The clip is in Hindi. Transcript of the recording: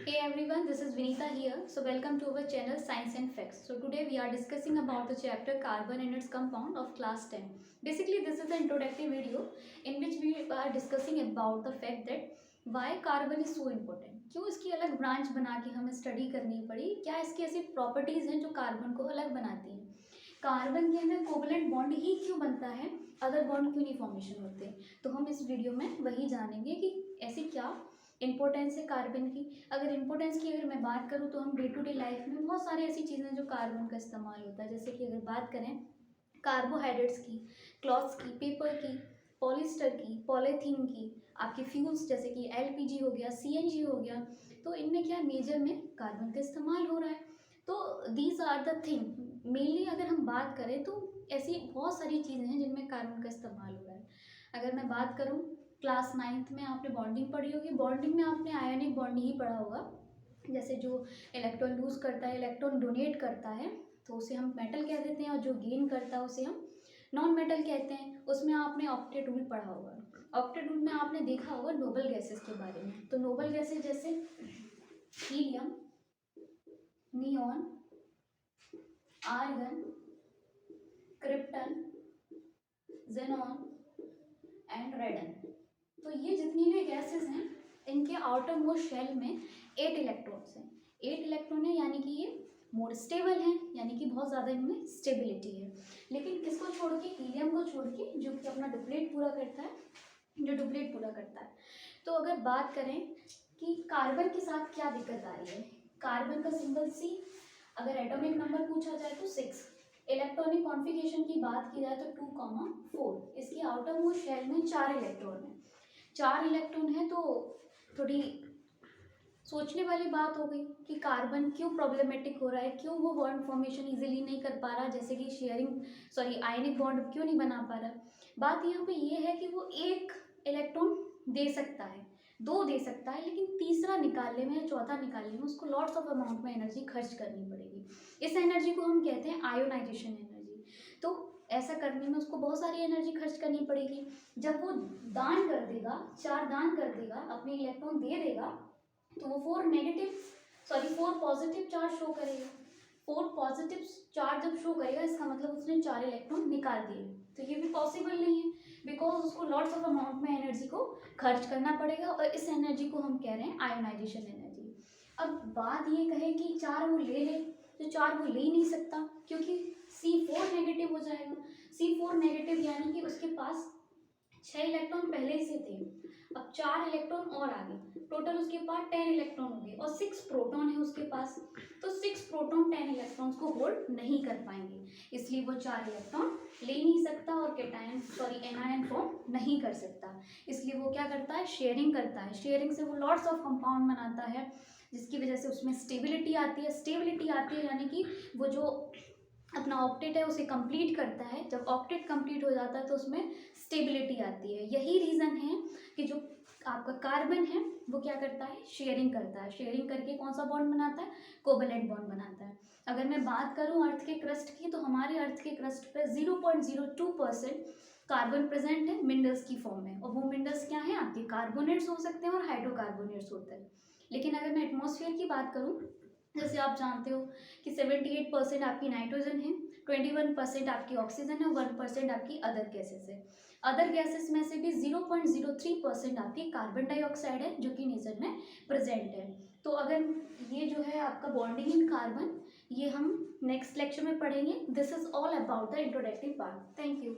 Hey everyone, this is Vinita here. So welcome to our channel Science and Facts. So today we are discussing about the chapter Carbon and its compound of class 10. Basically this is the introductory video in which we are discussing about the fact that why carbon is so important. क्यों इसकी अलग ब्रांच बना के हमें स्टडी करनी पड़ी, क्या इसकी ऐसी प्रॉपर्टीज हैं जो कार्बन को अलग बनाती हैं, कार्बन के अंदर कोवलेंट बॉन्ड ही क्यों बनता है, अदर बॉन्ड क्यों नहीं फॉर्मेशन होते। तो हम इस वीडियो में वही जानेंगे कि ऐसी क्या इम्पोर्टेंस है कार्बन की। अगर इम्पोर्टेंस की मैं बात करूँ तो हम डे टू डे लाइफ में बहुत सारी ऐसी चीज़ें जो कार्बन का इस्तेमाल होता है, जैसे कि अगर बात करें कार्बोहाइड्रेट्स की, क्लॉथ्स की, पेपर की, पॉलिस्टर की, पॉलीथीन की, आपके फ्यूल्स जैसे कि एलपीजी हो गया, सीएनजी हो गया, तो इनमें क्या मेजर में कार्बन का इस्तेमाल हो रहा है। तो these are the thing mainly अगर हम बात करें तो ऐसी बहुत सारी चीज़ें हैं जिनमें कार्बन का इस्तेमाल हो रहा है। अगर मैं बात करूँ क्लास 9th में आपने बॉन्डिंग पढ़ी होगी, बॉन्डिंग में आपने आयनिक बॉन्ड ही पढ़ा होगा। जैसे जो इलेक्ट्रॉन लूज करता है, इलेक्ट्रॉन डोनेट करता है तो उसे हम मेटल कह देते हैं, और जो गेन करता है उसे हम नॉन मेटल कहते हैं। उसमें आपने ऑक्टेट रूल पढ़ा होगा। ऑक्टेट रूल में आपने देखा होगा नोबल गैसेस के बारे में। तो नोबल गैसेस जैसे helium, neon, argon, krypton, xenon and radon. तो ये जितनी भी गैसेस हैं इनके आउटर मोस्ट शेल में 8 इलेक्ट्रॉन्स हैं। 8 इलेक्ट्रॉन है यानी कि ये मोर स्टेबल हैं, यानी कि बहुत ज़्यादा इनमें स्टेबिलिटी है। लेकिन किसको छोड़ के, हीलियम को छोड़ के, जो कि अपना डुप्लेट पूरा करता है, तो अगर बात करें कि कार्बन के साथ क्या दिक्कत आ रही है, कार्बन का सिंबल C, अगर एटॉमिक नंबर पूछा जाए तो 6, इलेक्ट्रॉनिक कॉन्फ़िगरेशन की बात की जाए तो 2,4, इसकी आउटर मोस्ट शेल में 4 इलेक्ट्रॉन है। 4 इलेक्ट्रॉन है तो थोड़ी सोचने वाली बात हो गई कि कार्बन क्यों प्रॉब्लमेटिक हो रहा है, क्यों वो बॉन्ड फॉर्मेशन इजीली नहीं कर पा रहा, जैसे कि आयनिक बॉन्ड क्यों नहीं बना पा रहा। बात यहाँ पे ये है कि वो एक इलेक्ट्रॉन दे सकता है, 2 दे सकता है, लेकिन तीसरा निकालने में या चौथा निकालने में उसको लॉट्स ऑफ अमाउंट में एनर्जी खर्च करनी पड़ेगी। इस एनर्जी को हम कहते हैं आयोनाइजेशन एनर्जी। तो ऐसा करने में उसको बहुत सारी एनर्जी खर्च करनी पड़ेगी। जब वो दान कर देगा, 4 दान कर देगा, अपने इलेक्ट्रॉन दे देगा, तो वो 4 पॉजिटिव चार्ज शो करेगा। 4 पॉजिटिव चार्ज जब शो करेगा इसका मतलब उसने 4 इलेक्ट्रॉन निकाल दिए। तो ये भी पॉसिबल नहीं है, बिकॉज उसको लॉट्स ऑफ अमाउंट में एनर्जी को खर्च करना पड़ेगा, और इस एनर्जी को हम कह रहे हैं आयोनाइजेशन एनर्जी। अब बात ये कहे कि 4 वो ले ले, तो 4 वो ले ही नहीं सकता, क्योंकि C4 नेगेटिव हो जाएगा। C4 नेगेटिव यानी कि उसके पास 6 इलेक्ट्रॉन पहले से थे, अब 4 इलेक्ट्रॉन और आ गए, टोटल उसके पास 10 इलेक्ट्रॉन हो गए, और 6 प्रोटॉन है उसके पास। तो 6 प्रोटॉन 10 इलेक्ट्रॉन्स को होल्ड नहीं कर पाएंगे, इसलिए वो 4 इलेक्ट्रॉन ले नहीं सकता और एनायन फॉर्म नहीं कर सकता। इसलिए वो क्या करता है, शेयरिंग करता है। शेयरिंग से वो लॉट्स ऑफ कंपाउंड बनाता है, जिसकी वजह से उसमें स्टेबिलिटी आती है यानी कि वो जो अपना ऑक्टेट है उसे कंप्लीट करता है। जब ऑक्टेट कंप्लीट हो जाता है तो उसमें स्टेबिलिटी आती है। यही रीज़न है कि जो आपका कार्बन है वो क्या करता है, शेयरिंग करता है। शेयरिंग करके कौन सा बॉन्ड बनाता है, कोवलेंट बॉन्ड बनाता है। अगर मैं बात करूं अर्थ के क्रस्ट की, तो हमारे अर्थ के क्रस्ट पे 0.02% कार्बन प्रेजेंट है मिनरल्स की फॉर्म में, और वो मिनरल्स क्या हैं, आपके कार्बोनेट्स हो सकते हैं और हाइड्रोकार्बोनेट्स होते हैं। लेकिन अगर मैं एटमॉस्फेयर की बात करूँ, जैसे आप जानते हो कि 78% आपकी नाइट्रोजन है, 21% आपकी ऑक्सीजन है, 1% आपकी अदर गैसेस है। अदर गैसेस में से भी 0.03% आपकी कार्बन डाइऑक्साइड है, जो कि नेचर में प्रेजेंट है। तो अगर ये जो है आपका बॉन्डिंग इन कार्बन, ये हम नेक्स्ट लेक्चर में पढ़ेंगे। This is all about the introductive part. Thank you.